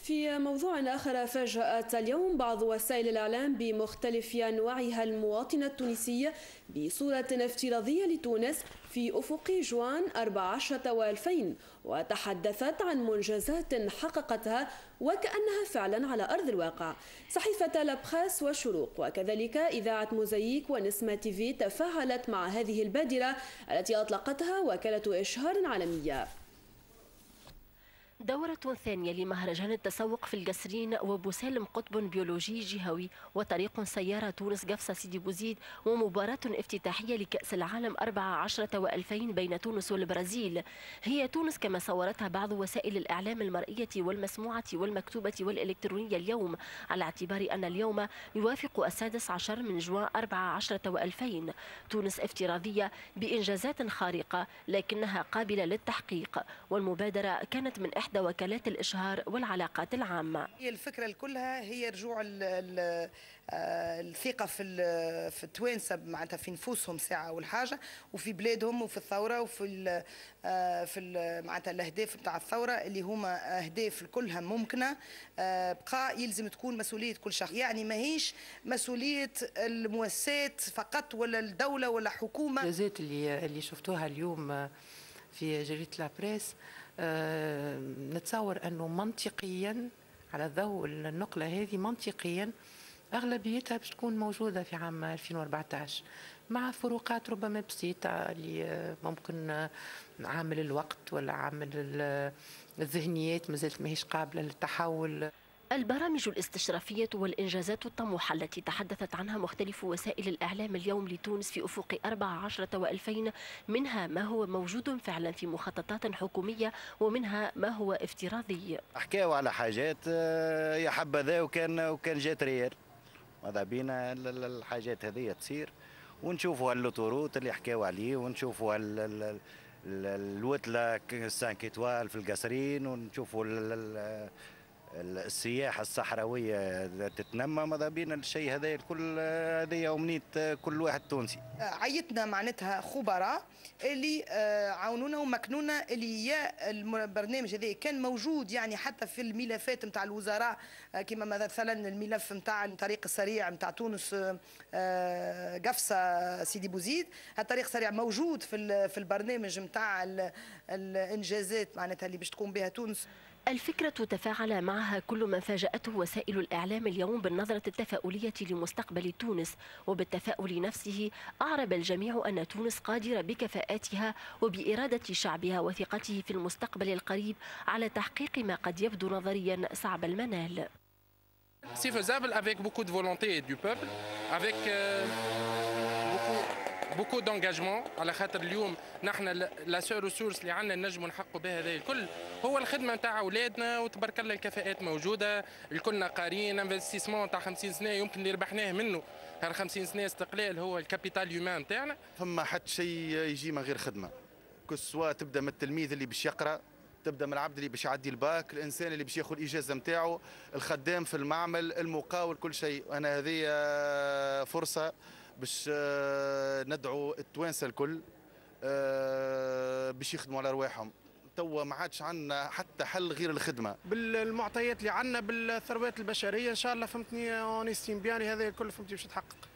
في موضوع آخر، فاجأت اليوم بعض وسائل الإعلام بمختلف أنواعها المواطن التونسي بصورة افتراضية لتونس في أفق جوان 14 و2000، وتحدثت عن منجزات حققتها وكأنها فعلا على أرض الواقع. صحيفة لابخاس والشروق وكذلك إذاعة موزايك ونسمة تيفي تفاعلت مع هذه البادرة التي أطلقتها وكالة إشهار عالمية. دورة ثانية لمهرجان التسوق في القصرين وبوسالم قطب بيولوجي جهوي وطريق سيارة تونس قفصة سيدي بوزيد ومباراة افتتاحية لكأس العالم 14 و2000 بين تونس والبرازيل. هي تونس كما صورتها بعض وسائل الإعلام المرئية والمسموعة والمكتوبة والإلكترونية اليوم، على اعتبار أن اليوم يوافق 16 من جوان 14 و2000. تونس افتراضية بإنجازات خارقة لكنها قابلة للتحقيق، والمبادرة كانت من إحدى وكالات الإشهار والعلاقات العامة. هي الفكرة كلها هي رجوع الثقة في التوانسة معناتها في نفوسهم ساعة والحاجة وفي بلادهم وفي الثورة وفي معناتها الأهداف نتاع الثورة اللي هما أهداف كلها ممكنة. بقى يلزم تكون مسؤولية كل شخص، يعني ماهيش مسؤولية المؤسسات فقط ولا الدولة ولا حكومة. الإنجازات اللي شفتوها اليوم في جريدة لابريس نتصور أنه منطقيا على ضوء النقلة هذه منطقيا أغلبيتها باش تكون موجودة في عام 2014 مع فروقات ربما بسيطة اللي ممكن عامل الوقت ولا عامل الذهنيات مازالت ماهيش قابلة للتحول. البرامج الاستشرافية والإنجازات الطموحة التي تحدثت عنها مختلف وسائل الإعلام اليوم لتونس في أفق 14 و2000 منها ما هو موجود فعلا في مخططات حكومية ومنها ما هو افتراضي. حكاوا على حاجات يا حبذا وكان جات ريال، ماذا بينا الحاجات هذه تصير ونشوفوا هاللوتوروت اللي حكاوا عليه ونشوفوا الوتلة 5 إتوال في القصرين ونشوفوا السياحة الصحراوية تتنمى. ماذا بينا الشيء هذا الكل، هذه أمنية كل واحد تونسي. عيطنا معناتها خبراء اللي عاونونا ومكنونا اللي يا البرنامج هذا كان موجود يعني حتى في الملفات نتاع الوزراء، كما مثلا الملف نتاع الطريق السريع نتاع تونس قفصة سيدي بوزيد. الطريق السريع موجود في البرنامج نتاع الإنجازات معناتها اللي باش تقوم بها تونس. الفكرة تفاعل معها كل من فاجأته وسائل الإعلام اليوم بالنظرة التفاؤلية لمستقبل تونس، وبالتفاؤل نفسه أعرب الجميع أن تونس قادرة بكفاءاتها وبإرادة شعبها وثقته في المستقبل القريب على تحقيق ما قد يبدو نظريا صعب المنال. C'est faisable avec beaucoup de volonté du peuple, avec beaucoup d'engagement. على خاطر اليوم نحن لا سور ريسورس اللي عندنا نجموا نحققوا بها هذا الكل هو الخدمه نتاع اولادنا، وتبارك الله الكفاءات موجوده، الكلنا قاريين. انفستيسمون نتاع 50 سنه يمكن اللي ربحناه منه هال 50 سنه استقلال هو الكابيتال هيومان نتاعنا. فما حتى شيء يجي من غير خدمه، كسوا تبدا من التلميذ اللي باش يقرا، تبدا من العبد اللي باش يعدي الباك، الانسان اللي باش ياخذ الاجازه نتاعو، الخدام في المعمل، المقاول، كل شيء. انا هذه فرصه باش ندعو التوانسه الكل باش يخدموا على رواحهم. توا ما عادش عندنا حتى حل غير الخدمه بالمعطيات اللي عندنا بالثروات البشريه. ان شاء الله فهمتني اونستيم بيان هذا الكل فهمتني باش يتحقق.